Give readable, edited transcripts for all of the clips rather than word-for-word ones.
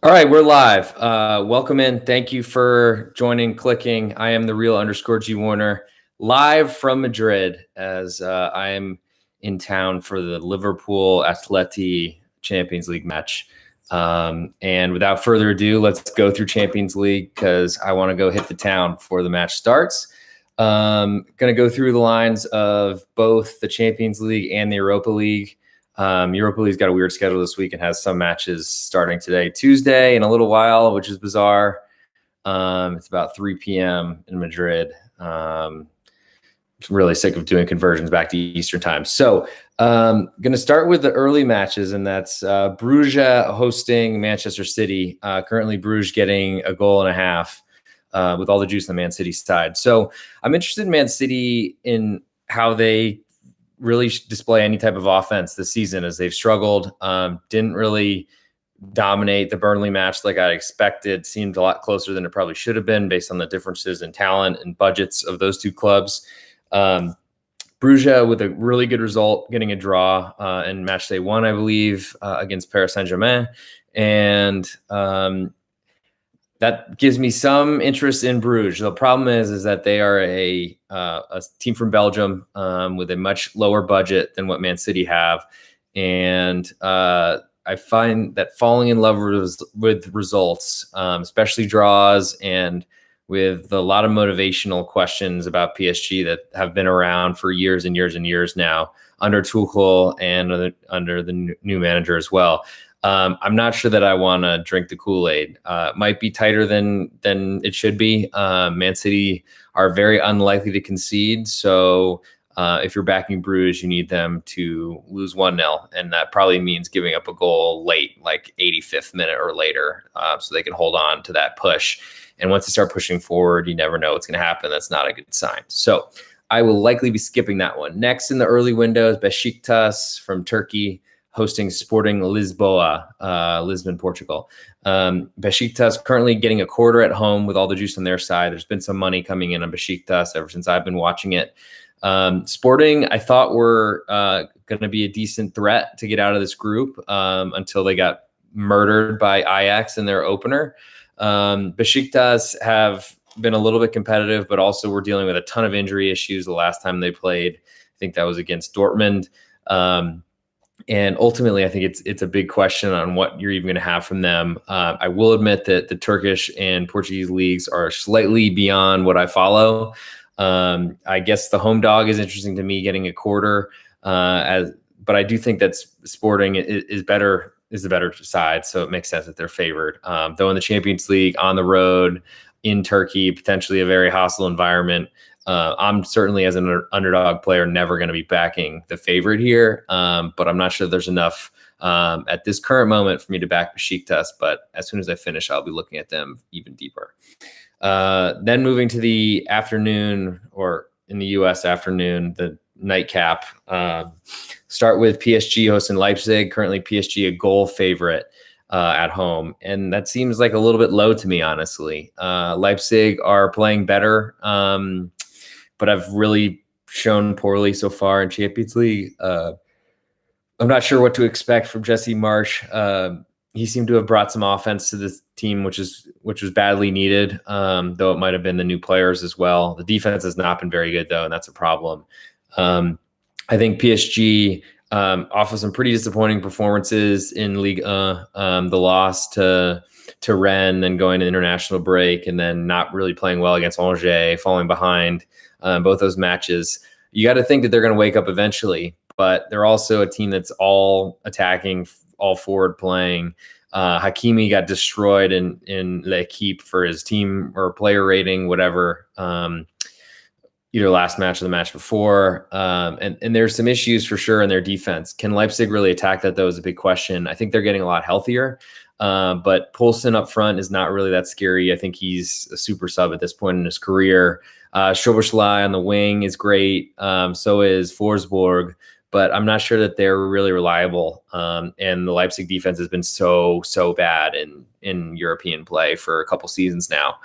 All right, we're live. Welcome in. Thank you for joining, clicking. I am the real _G Warner, live from Madrid as I am in town for the Liverpool Atleti Champions League match. And without further ado, let's go through Champions League because I want to go hit the town before the match starts. Going to go through the lines of both the Champions League and the Europa League. Europa League's got a weird schedule this week and has some matches starting today, Tuesday, in a little while, which is bizarre. It's about 3 p.m. in Madrid. I'm really sick of doing conversions back to Eastern time. So going to start with the early matches, and that's Bruges hosting Manchester City. Currently, Bruges getting a goal and a half with all the juice on the Man City side. So I'm interested in Man City in how they really display any type of offense this season, as they've struggled. Didn't really dominate the Burnley match like I expected. Seemed a lot closer than it probably should have been based on the differences in talent and budgets of those two clubs. Bruges with a really good result, getting a draw in match day 1, I believe, against Paris Saint-Germain. And that gives me some interest in Bruges. The problem is that they are a team from Belgium with a much lower budget than what Man City have. And I find that falling in love with results, especially draws, and with a lot of motivational questions about PSG that have been around for years and years and years now under Tuchel and under the new manager as well. I'm not sure that I want to drink the Kool-Aid. Might be tighter than it should be. Man City are very unlikely to concede. So if you're backing Bruges, you need them to lose 1-0. And that probably means giving up a goal late, like 85th minute or later, so they can hold on to that push. And once they start pushing forward, you never know what's going to happen. That's not a good sign. So I will likely be skipping that one. Next in the early window is Besiktas from Turkey, hosting Sporting Lisboa, Lisbon, Portugal. Besiktas currently getting a quarter at home with all the juice on their side. There's been some money coming in on Besiktas ever since I've been watching it. Sporting, I thought were going to be a decent threat to get out of this group until they got murdered by Ajax in their opener. Besiktas have been a little bit competitive, but also were dealing with a ton of injury issues the last time they played. I think that was against Dortmund. And ultimately, I think it's a big question on what you're even going to have from them. I will admit that the Turkish and Portuguese leagues are slightly beyond what I follow. I guess the home dog is interesting to me, getting a quarter. But I do think that Sporting is the better side, so it makes sense that they're favored. Though in the Champions League, on the road, in Turkey, potentially a very hostile environment, I'm certainly, as an underdog player, never going to be backing the favorite here. But I'm not sure there's enough at this current moment for me to back Besiktas. But as soon as I finish, I'll be looking at them even deeper. Then moving to the afternoon, or in the U.S. afternoon, the nightcap. Start with PSG hosting Leipzig. Currently PSG a goal favorite at home. And that seems like a little bit low to me, honestly. Leipzig are playing better, but I've really shown poorly so far in Champions League. I'm not sure what to expect from Jesse Marsch. He seemed to have brought some offense to this team, which was badly needed, though it might have been the new players as well. The defense has not been very good, though, and that's a problem. I think PSG offers some pretty disappointing performances in Ligue 1. The loss to Rennes and going to international break, and then not really playing well against Angers, falling behind both those matches. You got to think that they're going to wake up eventually, but they're also a team that's all attacking, all forward playing. Hakimi got destroyed in L'Equipe for his team or player rating, whatever, either last match or the match before. And there's some issues for sure in their defense. Can Leipzig really attack that, though, is a big question. I think they're getting a lot healthier, but Poulsen up front is not really that scary. I think he's a super sub at this point in his career. Szoboszlai on the wing is great. So is Forsberg. But I'm not sure that they're really reliable. And the Leipzig defense has been so bad in European play for a couple seasons now.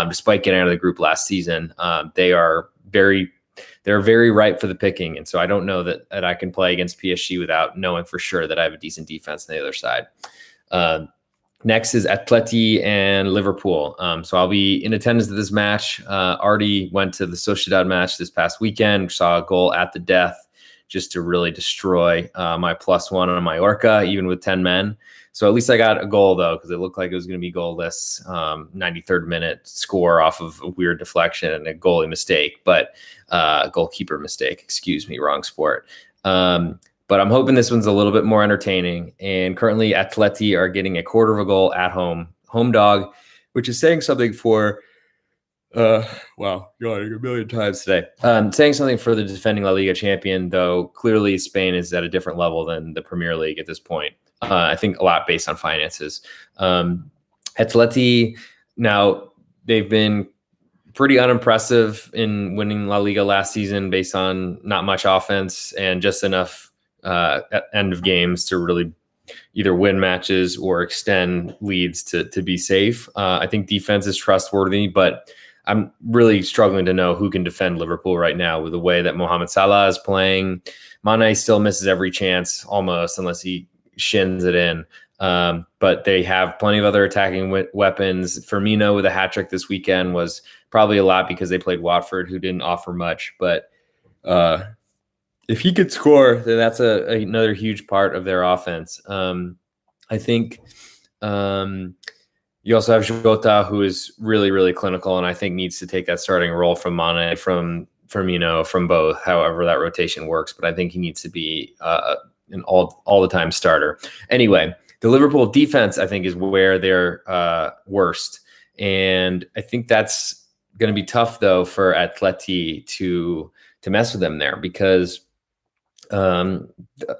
Despite getting out of the group last season, they're very ripe for the picking. And so I don't know that I can play against PSG without knowing for sure that I have a decent defense on the other side. Next is Atleti and Liverpool. So I'll be in attendance at this match. Already went to the Sociedad match this past weekend. Saw a goal at the death just to really destroy my +1 on Mallorca, even with 10 men. So at least I got a goal, though, because it looked like it was going to be goalless. 93rd minute score off of a weird deflection and a goalie mistake, but goalkeeper mistake. Excuse me, wrong sport. But I'm hoping this one's a little bit more entertaining. And currently, Atleti are getting a quarter of a goal at home dog, which is saying something for wow, yawning a million times today. Saying something for the defending La Liga champion, though clearly Spain is at a different level than the Premier League at this point. I think a lot based on finances. Atleti, now they've been pretty unimpressive in winning La Liga last season based on not much offense and just enough at end of games to really either win matches or extend leads to be safe. I think defense is trustworthy, but I'm really struggling to know who can defend Liverpool right now with the way that Mohamed Salah is playing. Mane still misses every chance almost unless he shins it in. But they have plenty of other attacking weapons. Firmino with a hat trick this weekend was probably a lot because they played Watford, who didn't offer much. But if he could score, then that's another huge part of their offense. I think you also have Jota, who is really, really clinical, and I think needs to take that starting role from Mane, from Firmino, from both, however that rotation works. But I think he needs to be an all-the-time starter. Anyway, the Liverpool defense, I think, is where they're worst. And I think that's going to be tough, though, for Atleti to mess with them there because the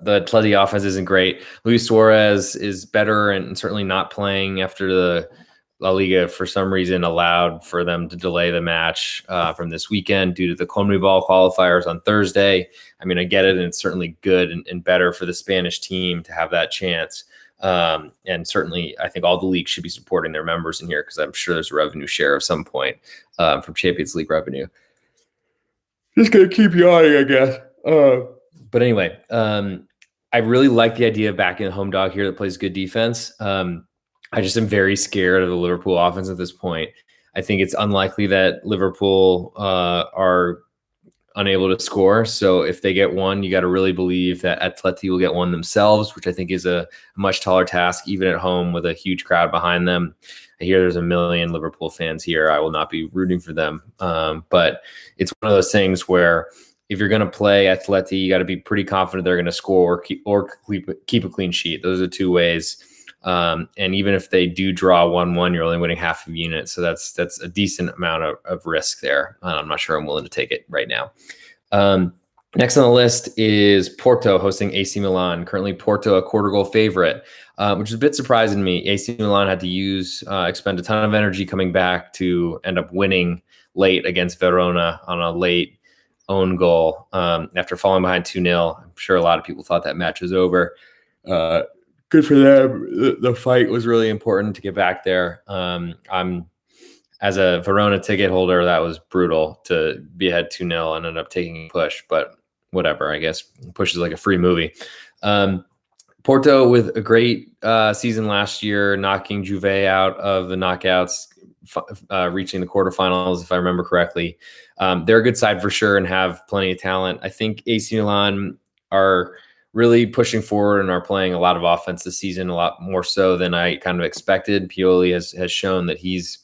Atleti offense isn't great. Luis Suarez is better and certainly not playing after the La Liga for some reason allowed for them to delay the match from this weekend due to the CONMEBOL qualifiers on Thursday. I mean, I get it, and it's certainly good and better for the Spanish team to have that chance. And certainly, I think all the leagues should be supporting their members in here because I'm sure there's a revenue share at some point from Champions League revenue. Just going to keep yawning, I guess. But anyway, I really like the idea of backing a home dog here that plays good defense. I just am very scared of the Liverpool offense at this point. I think it's unlikely that Liverpool are unable to score. So if they get one, you got to really believe that Atleti will get one themselves, which I think is a much taller task, even at home with a huge crowd behind them. I hear there's a million Liverpool fans here. I will not be rooting for them. But it's one of those things where if you're going to play Atleti, you got to be pretty confident they're going to score or keep a clean sheet. Those are two ways. And even if they do draw 1-1, you're only winning half of a unit. So that's a decent amount of risk there. I'm not sure I'm willing to take it right now. Next on the list is Porto hosting AC Milan. Currently Porto a quarter goal favorite, which is a bit surprising to me. AC Milan had to expend a ton of energy coming back to end up winning late against Verona on a late own goal after falling behind 2-0. I'm sure a lot of people thought that match was over. Good for them. The fight was really important to get back there. I'm as a Verona ticket holder, that was brutal to be ahead 2-0 and end up taking a push, but whatever. I guess push is like a free movie. Porto with a great season last year, knocking Juve out of the knockouts, reaching the quarterfinals, if I remember correctly. They're a good side for sure and have plenty of talent. I think AC Milan are really pushing forward and are playing a lot of offense this season, a lot more so than I kind of expected. Pioli has shown that he's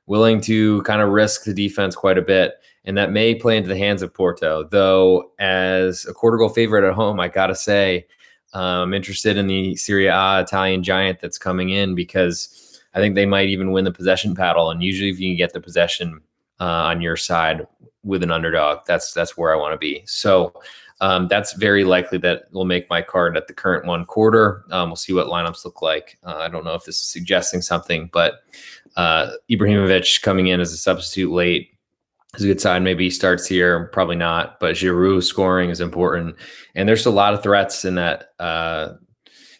willing to kind of risk the defense quite a bit, and that may play into the hands of Porto. Though, as a quarter goal favorite at home, I got to say, I'm interested in the Serie A Italian giant that's coming in because I think they might even win the possession battle. And usually if you can get the possession on your side with an underdog, that's where I want to be. So that's very likely that will make my card at the current one quarter. We'll see what lineups look like. I don't know if this is suggesting something, but Ibrahimovic coming in as a substitute late is a good sign. Maybe he starts here, probably not, but Giroud scoring is important. And there's a lot of threats in that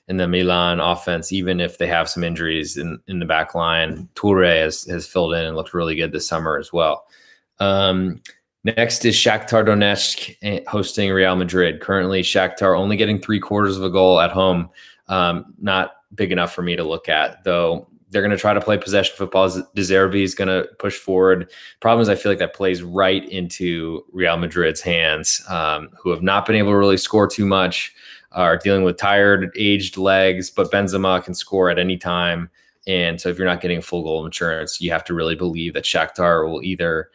in the Milan offense, even if they have some injuries in the back line. Toure has filled in and looked really good this summer as well. Next is Shakhtar Donetsk hosting Real Madrid. Currently, Shakhtar only getting 3/4 of a goal at home. Not big enough for me to look at, though. They're going to try to play possession football. De Zerbi is going to push forward. Problem is, I feel like that plays right into Real Madrid's hands, who have not been able to really score too much, are dealing with tired, aged legs, but Benzema can score at any time. And so if you're not getting full goal insurance, you have to really believe that Shakhtar will either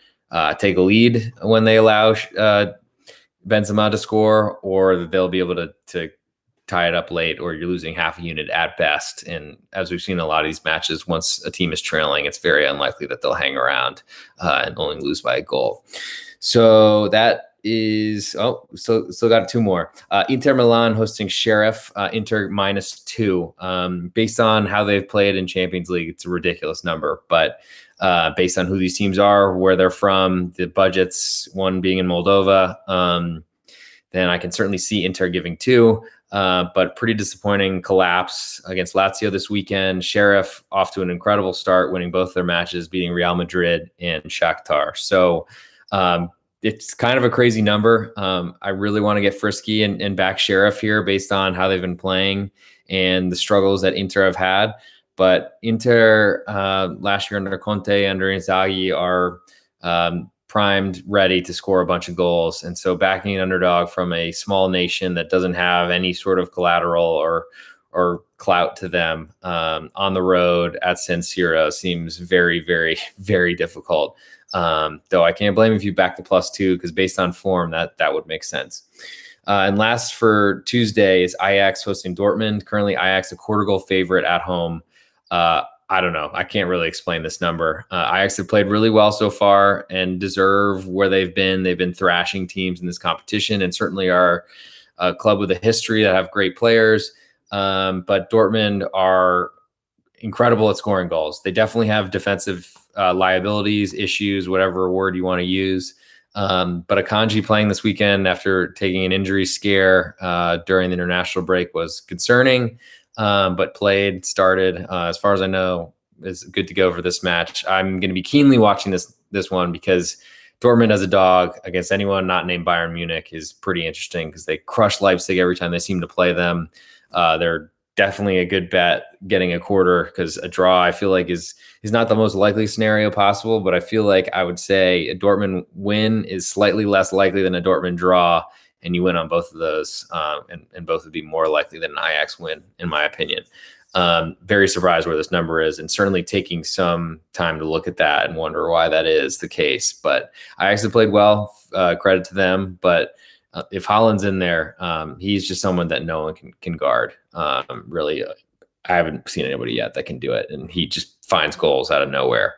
take a lead when they allow Benzema to score, or they'll be able to tie it up late, or you're losing half a unit at best. And as we've seen in a lot of these matches, once a team is trailing, it's very unlikely that they'll hang around and only lose by a goal. So that is, still got two more. Inter Milan hosting Sheriff, Inter -2. Based on how they've played in Champions League, it's a ridiculous number, but based on who these teams are, where they're from, the budgets, one being in Moldova, then I can certainly see Inter giving 2. But pretty disappointing collapse against Lazio this weekend. Sheriff off to an incredible start, winning both their matches, beating Real Madrid and Shakhtar. So it's kind of a crazy number. I really want to get frisky and back Sheriff here based on how they've been playing and the struggles that Inter have had. But Inter last year under Conte, under Inzaghi, are primed, ready to score a bunch of goals. And so backing an underdog from a small nation that doesn't have any sort of collateral or clout to them on the road at San Siro seems very, very, very difficult. Though I can't blame if you back the +2, because based on form, that would make sense. And last for Tuesday is Ajax hosting Dortmund. Currently Ajax a quarter goal favorite at home. I don't know. I can't really explain this number. Ajax have played really well so far and deserve where they've been. They've been thrashing teams in this competition and certainly are a club with a history that have great players. But Dortmund are incredible at scoring goals. They definitely have defensive liabilities, issues, whatever word you want to use. But Akanji playing this weekend after taking an injury scare during the international break was concerning. But started, as far as I know, is good to go for this match. I'm going to be keenly watching this one because Dortmund as a dog against anyone not named Bayern Munich is pretty interesting because they crush Leipzig every time they seem to play them. They're definitely a good bet getting a quarter, because a draw I feel like is not the most likely scenario possible, but I feel like I would say a Dortmund win is slightly less likely than a Dortmund draw. And you win on both of those, and both would be more likely than an Ajax win, in my opinion. Very surprised where this number is, and certainly taking some time to look at that and wonder why that is the case. But Ajax have played well, credit to them. But if Haaland's in there, he's just someone that no one can guard. Really, I haven't seen anybody yet that can do it, and he just finds goals out of nowhere.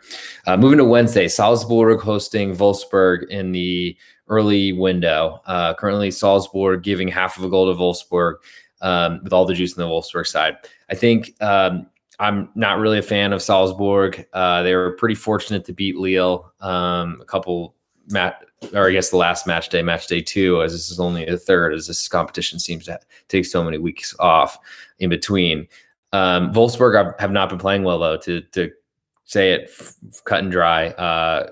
Moving to Wednesday, Salzburg hosting Wolfsburg in the early window. Currently, Salzburg giving half of a goal to Wolfsburg, with all the juice on the Wolfsburg side. I think I'm not really a fan of Salzburg. They were pretty fortunate to beat Lille the last match day 2, as this is only the third, as this competition seems to take so many weeks off in between. Wolfsburg have not been playing well, though, to say it cut and dry.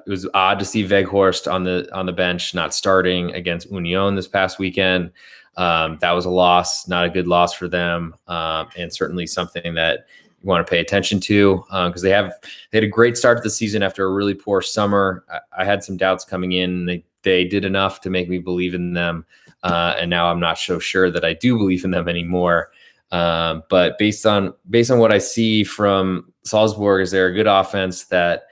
It was odd to see Weghorst on the bench, not starting against Union this past weekend. That was a loss, not a good loss for them, and certainly something that you want to pay attention to, because they had a great start to the season after a really poor summer. I had some doubts coming in. They did enough to make me believe in them, and now I'm not so sure that I do believe in them anymore. But based on what I see from Salzburg, is they're a good offense that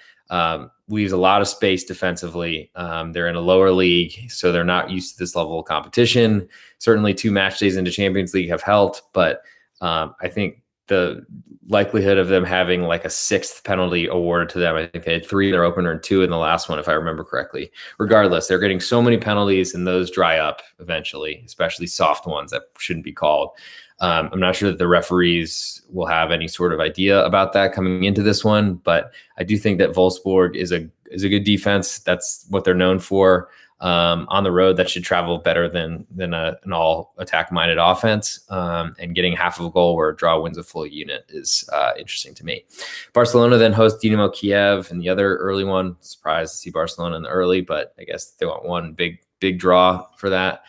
leaves a lot of space defensively. They're in a lower league, so they're not used to this level of competition. Certainly 2 match days into Champions League have helped, but I think the likelihood of them having like a 6th penalty awarded to them, I think they had 3 in their opener and 2 in the last one, if I remember correctly. Regardless, they're getting so many penalties, and those dry up eventually, especially soft ones that shouldn't be called. I'm not sure that the referees will have any sort of idea about that coming into this one, but I do think that Wolfsburg is a good defense. That's what they're known for. On the road, that should travel better than an all attack-minded offense. And getting half of a goal where a draw wins a full unit is interesting to me. Barcelona then host Dinamo Kiev in the other early one. Surprised to see Barcelona in the early, but I guess they want one big draw for that.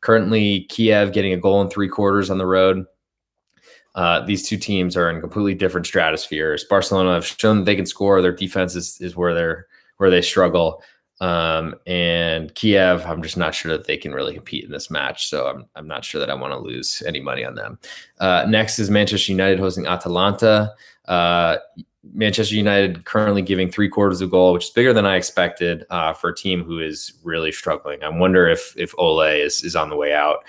Currently, Kiev getting a goal in 3 quarters on the road. These two teams are in completely different stratospheres. Barcelona have shown that they can score. Their defense is where they struggle. And Kiev, I'm just not sure that they can really compete in this match. So I'm not sure that I want to lose any money on them. Next is Manchester United hosting Atalanta. Manchester United currently giving 3/4 of goal, which is bigger than I expected for a team who is really struggling. I wonder if Ole is on the way out.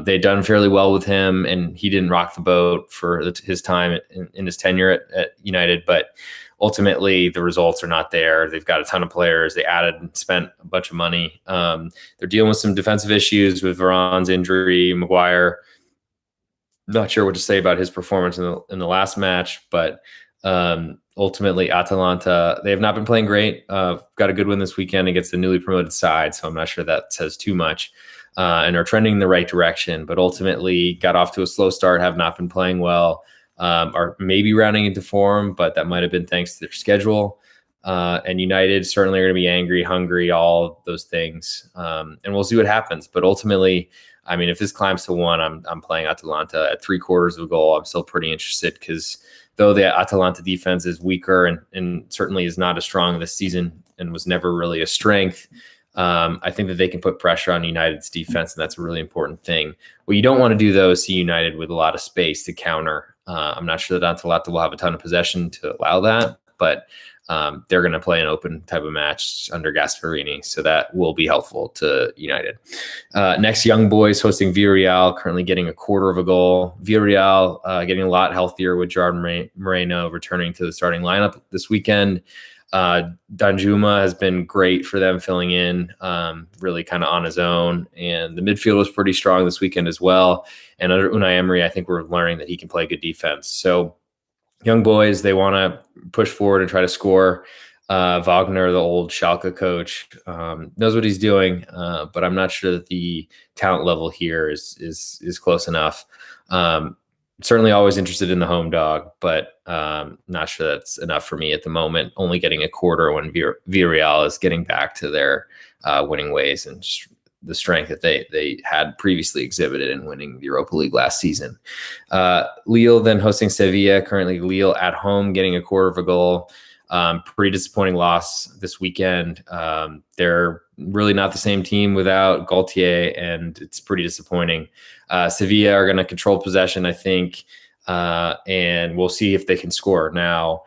They'd done fairly well with him, and he didn't rock the boat for his time in his tenure at United, but ultimately the results are not there. They've got a ton of players. They added and spent a bunch of money. They're dealing with some defensive issues with Varane's injury, Maguire. Not sure what to say about his performance in the last match, but ultimately Atalanta, they have not been playing great. Got a good win this weekend against the newly promoted side, so I'm not sure that says too much. And are trending in the right direction, but ultimately got off to a slow start, have not been playing well, are maybe rounding into form, but that might have been thanks to their schedule. And United certainly are going to be angry, hungry, all those things. And we'll see what happens. But ultimately, I mean, if this climbs to 1, I'm playing Atalanta at 3/4 of a goal. I'm still pretty interested because though the Atalanta defense is weaker and certainly is not as strong this season and was never really a strength, I think that they can put pressure on United's defense, and that's a really important thing. What you don't want to do, though, is see United with a lot of space to counter. I'm not sure that Atalanta will have a ton of possession to allow that, but they're going to play an open type of match under Gasperini, so that will be helpful to United. Next, Young Boys hosting Villarreal, currently getting 1/4 of a goal. Villarreal getting a lot healthier with Gerard Moreno returning to the starting lineup this weekend. Danjuma has been great for them filling in, really kind of on his own. And the midfield was pretty strong this weekend as well. And under Unai Emery, I think we're learning that he can play good defense. So Young Boys, they want to push forward and try to score. Wagner, the old Schalke coach, knows what he's doing, but I'm not sure that the talent level here is close enough. Certainly always interested in the home dog, but not sure that's enough for me at the moment. Only getting 1/4 when Villarreal is getting back to their winning ways and the strength that they had previously exhibited in winning the Europa League last season. Lille then hosting Sevilla, currently Lille at home getting 1/4 of a goal. Pretty disappointing loss this weekend. They're really not the same team without Gaultier, and it's pretty disappointing. Sevilla are going to control possession, I think, and we'll see if they can score. Now,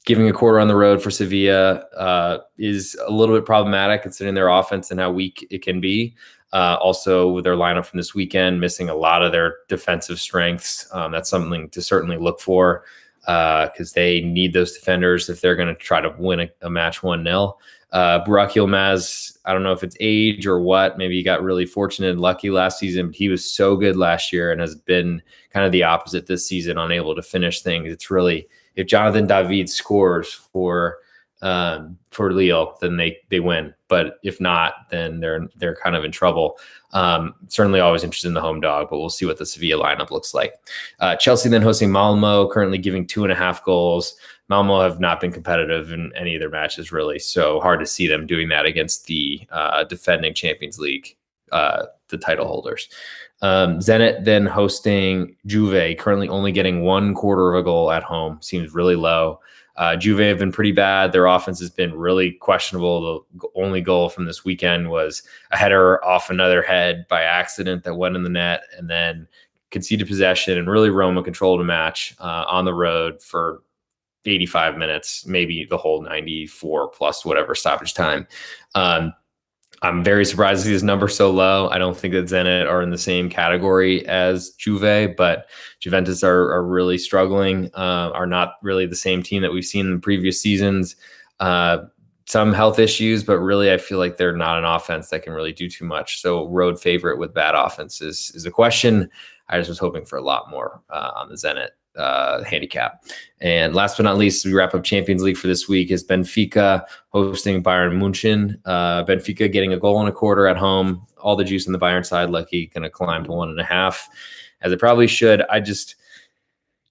giving 1/4 on the road for Sevilla is a little bit problematic considering their offense and how weak it can be. Also, with their lineup from this weekend, missing a lot of their defensive strengths. That's something to certainly look for because they need those defenders if they're going to try to win a match 1-0. Burak Yilmaz, I don't know if it's age or what. Maybe he got really fortunate and lucky last season, but he was so good last year and has been kind of the opposite this season, unable to finish things. It's really, if Jonathan David scores for Lille, then they win. But if not, then they're kind of in trouble. Certainly always interested in the home dog, but we'll see what the Sevilla lineup looks like. Chelsea then hosting Malmo, currently giving 2.5 goals. Malmo have not been competitive in any of their matches, really. So hard to see them doing that against the defending Champions League, the title holders. Zenit then hosting Juve, currently only getting 1/4 of a goal at home. Seems really low. Juve have been pretty bad. Their offense has been really questionable. The only goal from this weekend was a header off another head by accident that went in the net, and then conceded possession, and really Roma controlled a match on the road for 85 minutes, maybe the whole 94 plus whatever stoppage time. I'm very surprised to see this number so low. I don't think that Zenit are in the same category as Juve, but Juventus are really struggling, are not really the same team that we've seen in previous seasons. Some health issues, but really I feel like they're not an offense that can really do too much. So road favorite with bad offense is a question. I just was hoping for a lot more on the Zenit handicap. And last but not least, we wrap up Champions League for this week is Benfica hosting Bayern Munchen. Benfica getting 1.25 at home. All the juice on the Bayern side, lucky, going to climb to 1.5, as it probably should.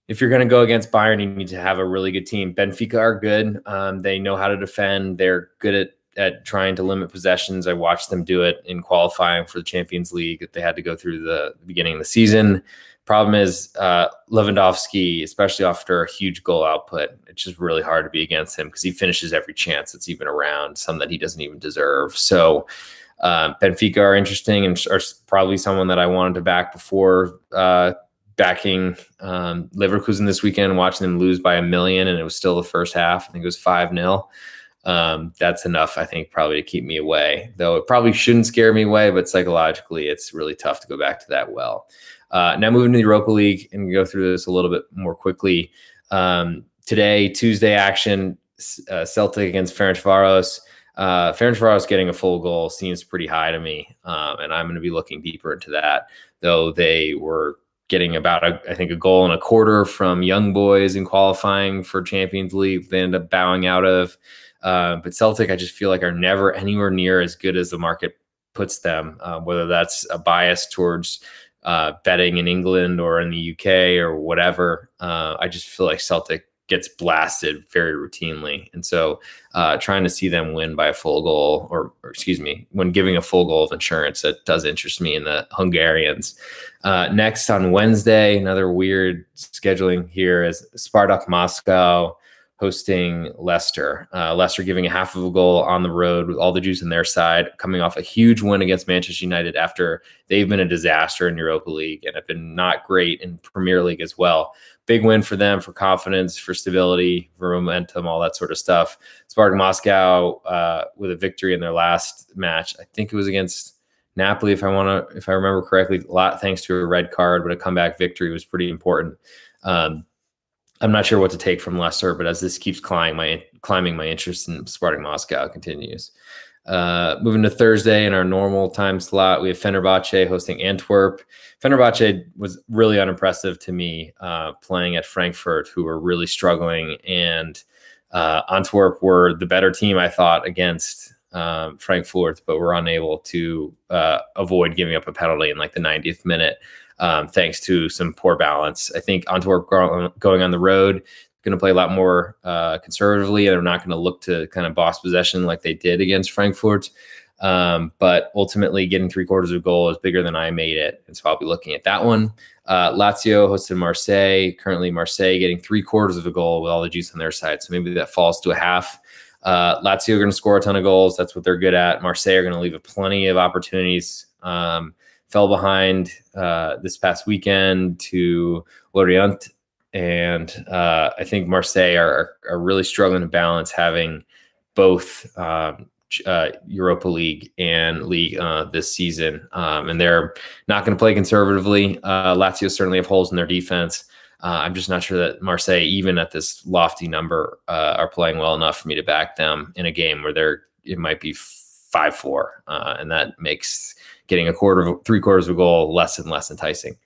If you're going to go against Bayern, you need to have a really good team. Benfica are good. They know how to defend. They're good at trying to limit possessions. I watched them do it in qualifying for the Champions League that they had to go through the beginning of the season. Problem is Lewandowski, especially after a huge goal output, it's just really hard to be against him because he finishes every chance that's even around, some that he doesn't even deserve. So Benfica are interesting and are probably someone that I wanted to back before backing Leverkusen this weekend, watching them lose by 1 million, and it was still the first half. I think it was 5-0. That's enough, I think, probably to keep me away, though it probably shouldn't scare me away, but psychologically it's really tough to go back to that well. Now moving to the Europa League and go through this a little bit more quickly. Today, Tuesday action, Celtic against Ferencváros. Ferencváros getting a full goal seems pretty high to me, and I'm going to be looking deeper into that, though they were getting about, I think, a goal and a quarter from Young Boys in qualifying for Champions League. They end up bowing out of. But Celtic, I just feel like, are never anywhere near as good as the market puts them, whether that's a bias towards betting in England or in the UK or whatever. I just feel like Celtic gets blasted very routinely. And so trying to see them win by a full goal, or excuse me, when giving a full goal of insurance, that does interest me in the Hungarians. Next on Wednesday, another weird scheduling here, is Spartak Moscow hosting Leicester. Leicester giving a half of a goal on the road with all the juice on their side, coming off a huge win against Manchester United after they've been a disaster in Europa League and have been not great in Premier League as well. Big win for them, for confidence, for stability, for momentum, all that sort of stuff. Spartak Moscow with a victory in their last match. I think it was against Napoli, if I remember correctly. A lot thanks to a red card, but a comeback victory was pretty important. I'm not sure what to take from Leicester, but as this keeps climbing, my interest in Spartak Moscow continues. Moving to Thursday in our normal time slot, we have Fenerbahce hosting Antwerp. Fenerbahce was really unimpressive to me, playing at Frankfurt, who were really struggling, and Antwerp were the better team, I thought, against Frankfurt, but were unable to avoid giving up a penalty in like the 90th minute. Thanks to some poor balance. I think Antwerp going on the road, going to play a lot more conservatively, and they're not going to look to kind of boss possession like they did against Frankfurt. But ultimately, getting 3/4 of a goal is bigger than I made it, and so I'll be looking at that one. Lazio hosted Marseille. Currently, Marseille getting 3/4 of a goal with all the juice on their side, so maybe that falls to a half. Lazio are going to score a ton of goals. That's what they're good at. Marseille are going to leave plenty of opportunities. Fell behind this past weekend to Lorient, and I think Marseille are really struggling to balance having both Europa League and League this season, and they're not going to play conservatively. Lazio certainly have holes in their defense. I'm just not sure that Marseille, even at this lofty number, are playing well enough for me to back them in a game where it might be 5-4, and that makes getting 3/4 of a goal less and less enticing.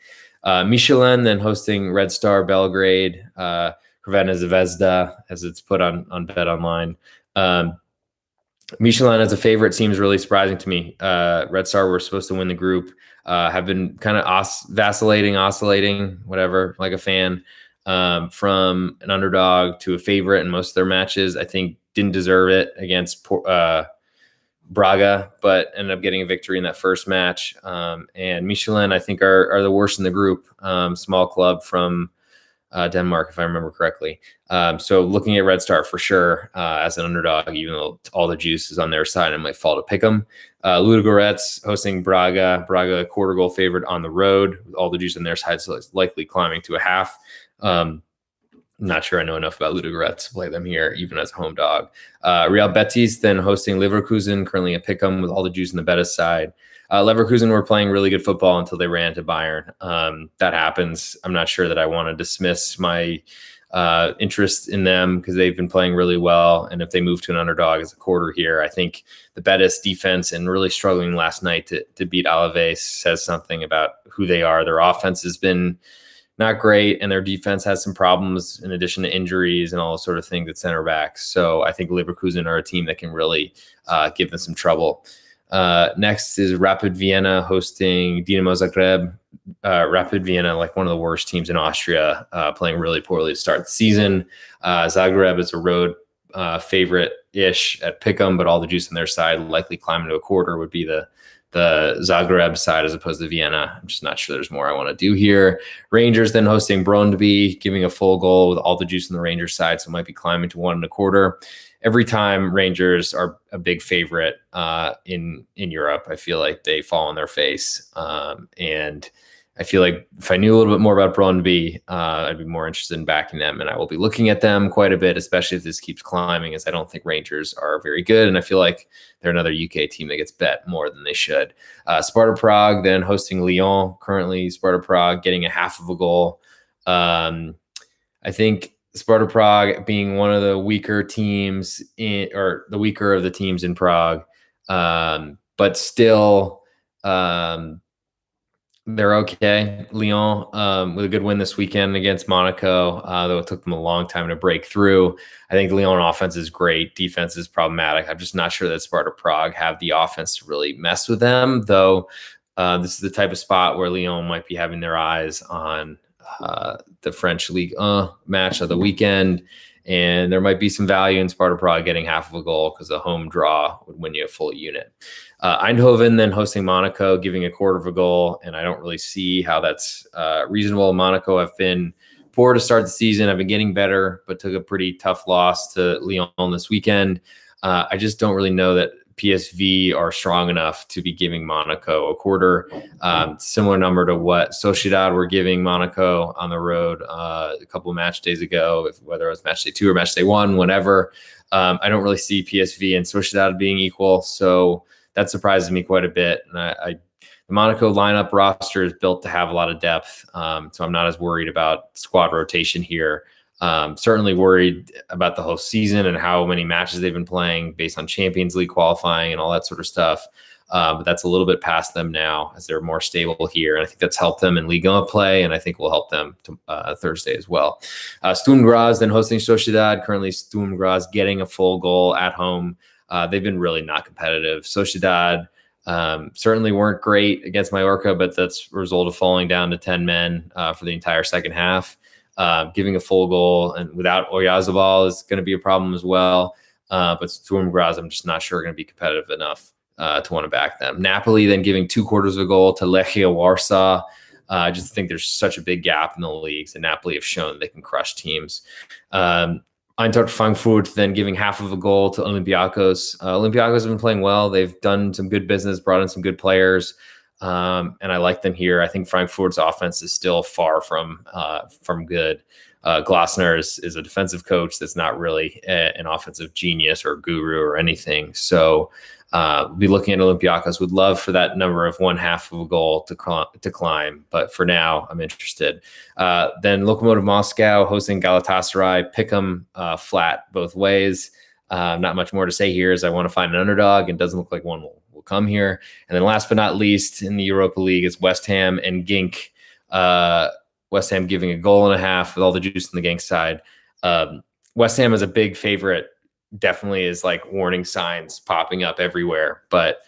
Michelin then hosting Red Star Belgrade, Crvena Zvezda, as it's put on Bet Online. Michelin as a favorite seems really surprising to me. Red Star were supposed to win the group, have been kind of oscillating, whatever, like a fan, from an underdog to a favorite in most of their matches. I think didn't deserve it against Braga, but ended up getting a victory in that first match. And Michelin, I think, are the worst in the group. Small club from Denmark, if I remember correctly. So looking at Red Star for sure as an underdog, even though all the juice is on their side, I might fall to pick them. Ludogorets hosting Braga. Braga, a 1/4 goal favorite on the road with all the juice on their side, so it's likely climbing to a half. I'm not sure I know enough about Ludogorets to play them here, even as a home dog. Real Betis then hosting Leverkusen, currently a pick'em with all the juice on the Betis side. Leverkusen were playing really good football until they ran to Bayern. That happens. I'm not sure that I want to dismiss my interest in them because they've been playing really well. And if they move to an underdog as a 1/4 here, I think the Betis defense and really struggling last night to beat Alaves says something about who they are. Their offense has been not great, and their defense has some problems in addition to injuries and all those sort of things at center backs. So I think Leverkusen are a team that can really give them some trouble. Next is Rapid Vienna hosting Dinamo Zagreb. Rapid Vienna, like one of the worst teams in Austria, playing really poorly to start the season. Zagreb is a road favorite-ish at pick'em, but all the juice on their side, likely climbing to a 1/4 would be the the Zagreb side as opposed to Vienna. I'm just not sure there's more I want to do here. Rangers then hosting Brøndby, giving a full goal with all the juice on the Rangers side, so it might be climbing to 1.25. Every time Rangers are a big favorite in Europe, I feel like they fall on their face. And I feel like if I knew a little bit more about Brøndby, I'd be more interested in backing them, and I will be looking at them quite a bit, especially if this keeps climbing, as I don't think Rangers are very good, and I feel like they're another UK team that gets bet more than they should. Sparta Prague then hosting Lyon. Currently, Sparta Prague getting a half of a goal. I think Sparta Prague being one of the weaker teams or the weaker of the teams in Prague, but still. They're okay. Lyon with a good win this weekend against Monaco, though it took them a long time to break through. I think the Lyon offense is great. Defense is problematic. I'm just not sure that Sparta Prague have the offense to really mess with them, though this is the type of spot where Lyon might be having their eyes on the French Ligue 1 match of the weekend. And there might be some value in Sparta Prague getting half of a goal because a home draw would win you a full unit. Eindhoven then hosting Monaco, giving a quarter of a goal, and I don't really see how that's reasonable. Monaco have been poor to start the season. I've been getting better, but took a pretty tough loss to Lyon this weekend. I just don't really know that PSV are strong enough to be giving Monaco a quarter. Similar number to what Sociedad were giving Monaco on the road a couple of match days ago, whether it was match day 2 or match day 1, whatever. I don't really see PSV and Sociedad being equal, so that surprises me quite a bit. And the Monaco lineup roster is built to have a lot of depth, so I'm not as worried about squad rotation here. Certainly worried about the whole season and how many matches they've been playing based on Champions League qualifying and all that sort of stuff. But that's a little bit past them now as they're more stable here. And I think that's helped them in Ligue 1 play, and I think will help them Thursday as well. Sturm Graz then hosting Sociedad. Currently Sturm Graz getting a full goal at home. They've been really not competitive. Sociedad certainly weren't great against Mallorca, but that's a result of falling down to 10 men for the entire second half. Giving a full goal and without Oyarzabal is going to be a problem as well. But Sturm Graz, I'm just not sure are going to be competitive enough to want to back them. Napoli then giving 2/4 of a goal to Lechia Warsaw. I just think there's such a big gap in the leagues, and Napoli have shown they can crush teams. Eintracht Frankfurt then giving half of a goal to Olympiacos. Olympiacos have been playing well. They've done some good business, brought in some good players. And I like them here. I think Frankfurt's offense is still far from good. Glasner is a defensive coach that's not really an offensive genius or guru or anything. So be looking at Olympiacos. Would love for that number of 1/2 of a goal to climb. But for now, I'm interested. Then Lokomotiv Moscow hosting Galatasaray. Pick them flat both ways. Not much more to say here as I want to find an underdog, and doesn't look like one will come here. And then last but not least in the Europa League is West Ham and Genk. West Ham giving 1.5 with all the juice on the Genk side. West Ham is a big favorite. Definitely is like warning signs popping up everywhere. But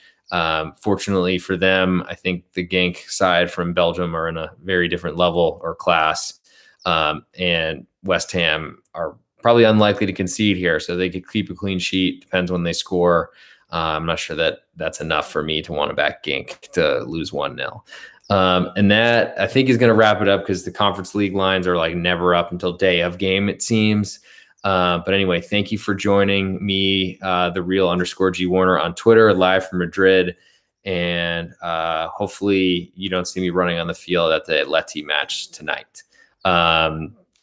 fortunately for them, I think the Genk side from Belgium are in a very different level or class. And West Ham are probably unlikely to concede here. So they could keep a clean sheet. Depends when they score. I'm not sure that that's enough for me to want to back Genk to lose 1-0. And that, I think, is going to wrap it up because the Conference League lines are like never up until day of game, it seems. But anyway, thank you for joining me, the real_G Warner on Twitter, live from Madrid. And hopefully you don't see me running on the field at the Atleti match tonight.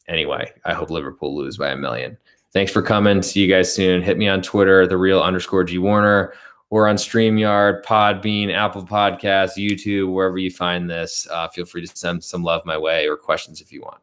Anyway, I hope Liverpool lose by 1 million. Thanks for coming. See you guys soon. Hit me on Twitter, the real_G Warner, or on StreamYard, Podbean, Apple Podcasts, YouTube, wherever you find this. Feel free to send some love my way or questions if you want.